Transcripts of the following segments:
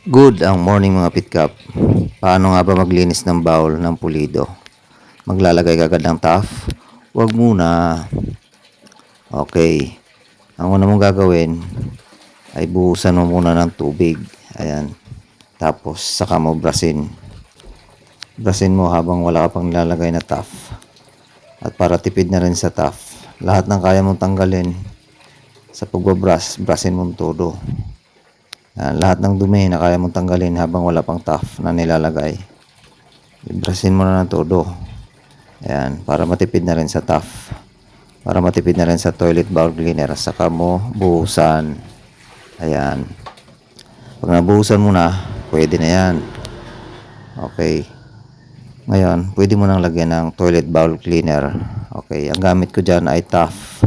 Good ang morning mga pitkap. Paano nga ba maglinis ng bowl ng pulido? Maglalagay ka agad ng tough? Huwag muna. Okay. Ang una mong gagawin ay buhusan mo muna ng tubig. Ayan. Tapos saka mo brasin. Brasin mo habang wala ka pang nilalagay na tough. At para tipid na rin sa tough, lahat ng kaya mong tanggalin sa pagbabrush, brasin mong todo. Lahat ng dumi na kaya mong tanggalin habang wala pang tough na nilalagay, ibrasin mo na ng todo. Ayan, para matipid na rin sa tough. Para matipid na rin sa toilet bowl cleaner. Saka mo buhusan. Ayan. Pag nabuhusan mo na, pwede na yan. Okay. Ngayon, pwede mo nang lagyan ng toilet bowl cleaner. Okay, ang gamit ko dyan ay tough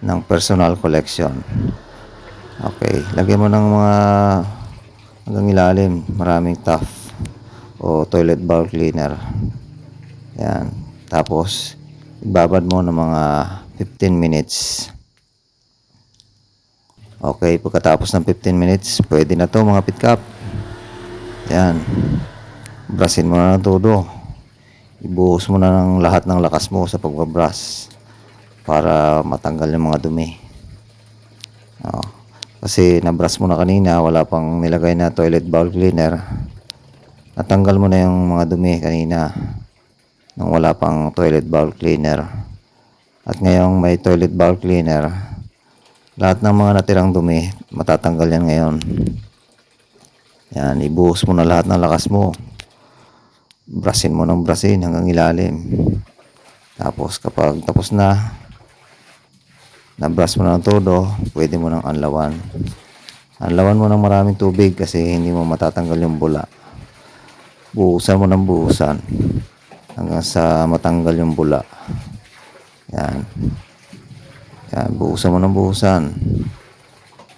ng personal collection. Okay, lagyan mo ng mga hanggang ilalim, maraming tough o toilet bowl cleaner. Yan. Tapos, ibabad mo ng mga 15 minutes. Okay, pagkatapos ng 15 minutes, pwede na to mga pitkap. Yan. Brasin mo na ng todo. Ibuhos mo na ng lahat ng lakas mo sa pagbabrush para matanggal yung mga dumi. Kasi nabrush mo na kanina, wala pang nilagay na toilet bowl cleaner. Natanggal mo na yung mga dumi kanina nung wala pang toilet bowl cleaner. At ngayong may toilet bowl cleaner, lahat ng mga natirang dumi, matatanggal yan ngayon. Yan, ibuhos mo na lahat ng lakas mo. Brushin mo ng brushin hanggang ilalim. Tapos kapag tapos na, na-brush mo na ng todo, pwede mo nang anlawan. Anlawan mo ng maraming tubig kasi hindi mo matatanggal yung bula. Buhusan mo ng buhusan hanggang sa matanggal yung bula. Yan. Yan, buhusan mo ng buhusan.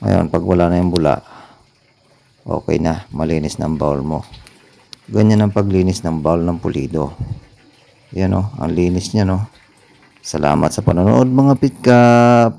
Ngayon, pag wala na yung bula, okay na, malinis na ang bowl mo. Ganyan ang paglinis ng bowl ng pulido. Yan o, ang linis niya no. Salamat sa panonood mga pitkap.